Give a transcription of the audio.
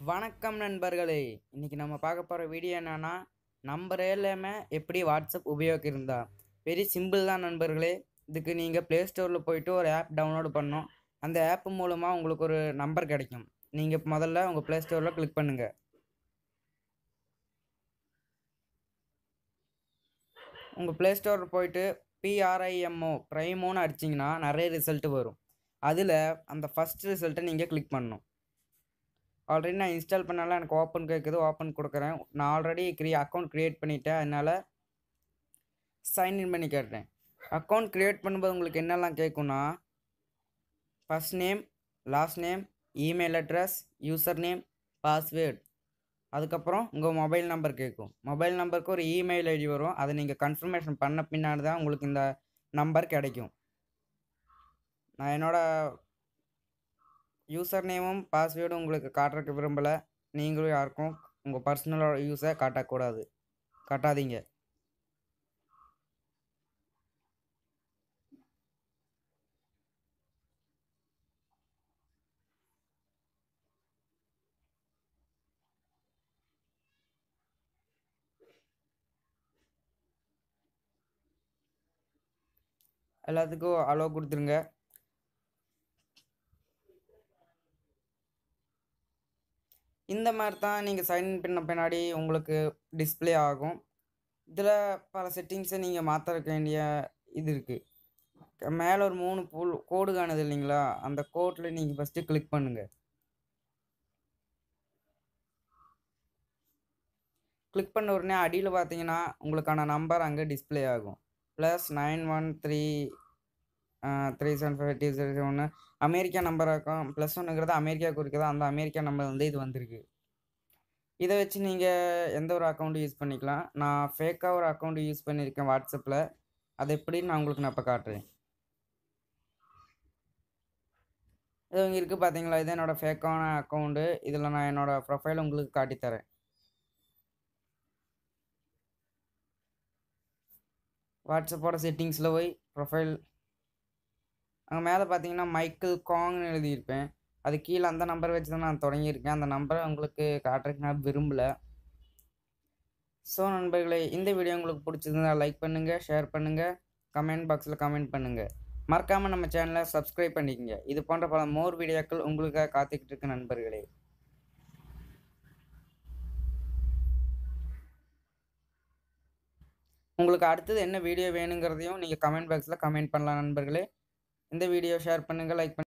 வணக்கம் நண்பர்களே. இன்னைக்கு நம்ம பார்க்க போகிற வீடியோ என்னன்னா, நம்பர் எல்லாமே எப்படி வாட்ஸ்அப் உபயோகிக்கிறதா. வெரி சிம்பிள் தான் நண்பர்களே. இதுக்கு நீங்கள் ப்ளே ஸ்டோரில் போயிட்டு ஒரு ஆப் டவுன்லோட் பண்ணணும். அந்த ஆப் மூலமாக உங்களுக்கு ஒரு நம்பர் கிடைக்கும். நீங்கள் முதல்ல உங்கள் ப்ளே ஸ்டோரில் கிளிக் பண்ணுங்கள். உங்கள் ப்ளே ஸ்டோரில் போயிட்டு ப்ரைமோன்னு அடிச்சிங்கன்னா நிறைய ரிசல்ட்டு வரும். அதில் அந்த ஃபஸ்ட் ரிசல்ட்டை நீங்கள் கிளிக் பண்ணணும். ஆல்ரெடி நான் இன்ஸ்டால் பண்ணால எனக்கு ஓப்பன் கேட்குது, ஓப்பன் கொடுக்குறேன். நான் ஆல்ரெடி அக்கௌண்ட் க்ரியேட் பண்ணிட்டேன். அதனால் சைன்இன் பண்ணி கேட்டேன். அக்கௌண்ட் க்ரியேட் பண்ணும்போது உங்களுக்கு என்னெல்லாம் கேட்குன்னா, first name, last name, email address, user name, password, அதுக்கப்புறம் உங்கள் மொபைல் நம்பர் கேட்கும். மொபைல் நம்பருக்கு ஒரு இமெயில் ஐடி வரும். அதை நீங்கள் கன்ஃபர்மேஷன் பண்ண பின்னாடி தான் உங்களுக்கு இந்த நம்பர் கிடைக்கும். நான் என்னோடய யூசர் நேமும் பாஸ்வேர்டும் உங்களுக்கு காட்டுறதுக்கு விரும்பலை. நீங்களும் யாருக்கும் உங்கள் பர்சனலோட யூஸை காட்டாதீங்க. எல்லாத்துக்கும் அலோவ் கொடுத்துருங்க. இந்த மாதிரி தான் நீங்கள் சைன்இன் பண்ண பின்னாடி உங்களுக்கு டிஸ்பிளே ஆகும். இதில் பல செட்டிங்ஸை நீங்கள் மாற்ற வேண்டிய இது இருக்குது. மேலே ஒரு 3 கோடு காணுது இல்லைங்களா, அந்த கோட்டில் நீங்கள் ஃபஸ்ட்டு கிளிக் பண்ணுங்கள். கிளிக் பண்ண உடனே அடியில் பார்த்தீங்கன்னா உங்களுக்கான நம்பர் அங்கே டிஸ்பிளே ஆகும். +9133758001 அமெரிக்கா நம்பர் இருக்கும். +1ங்கிறது அமெரிக்கா குறிக்கிறது. அந்த அமெரிக்கா நம்பர் வந்து இது வந்திருக்கு. இதை வச்சு நீங்கள் எந்த ஒரு அக்கௌண்ட்டு யூஸ் பண்ணிக்கலாம். நான் ஃபேக்காக ஒரு அக்கௌண்ட் யூஸ் பண்ணியிருக்கேன் வாட்ஸ்அப்பில். அது எப்படின்னு நான் உங்களுக்கு இப்போ காட்டுறேன். இது இங்கே இருக்குது பார்த்தீங்களா, இது என்னோடய ஃபேக்கான அக்கௌண்ட்டு. இதில் நான் என்னோடய ப்ரொஃபைல் உங்களுக்கு காட்டித்தரேன். வாட்ஸ்அப்போட செட்டிங்ஸில் போய் ப்ரொஃபைல் அங்கே மேலே பார்த்தீங்கன்னா மைக்கேல் காங்னு எழுதியிருப்பேன். அது கீழே அந்த நம்பர் வச்சு தான் நான் தொடங்கியிருக்கேன். அந்த நம்பரை உங்களுக்கு காட்டுறதுக்கு நான் விரும்பலை. ஸோ நண்பர்களே, இந்த வீடியோ உங்களுக்கு பிடிச்சிருந்தா லைக் பண்ணுங்கள், ஷேர் பண்ணுங்கள், கமெண்ட் பாக்ஸில் கமெண்ட் பண்ணுங்கள். மறக்காமல் நம்ம சேனலை சப்ஸ்கிரைப் பண்ணிக்கங்க. இது போன்ற பல மோர் வீடியோக்கள் உங்களுக்காக காத்துக்கிட்டு இருக்கு நண்பர்களே. உங்களுக்கு அடுத்தது என்ன வீடியோ வேணுங்கிறதையும் நீங்கள் கமெண்ட் பாக்ஸில் கமெண்ட் பண்ணலாம் நண்பர்களே. இந்த வீடியோ ஷேர் பண்ணுங்கள், லைக் பண்ணுங்கள்.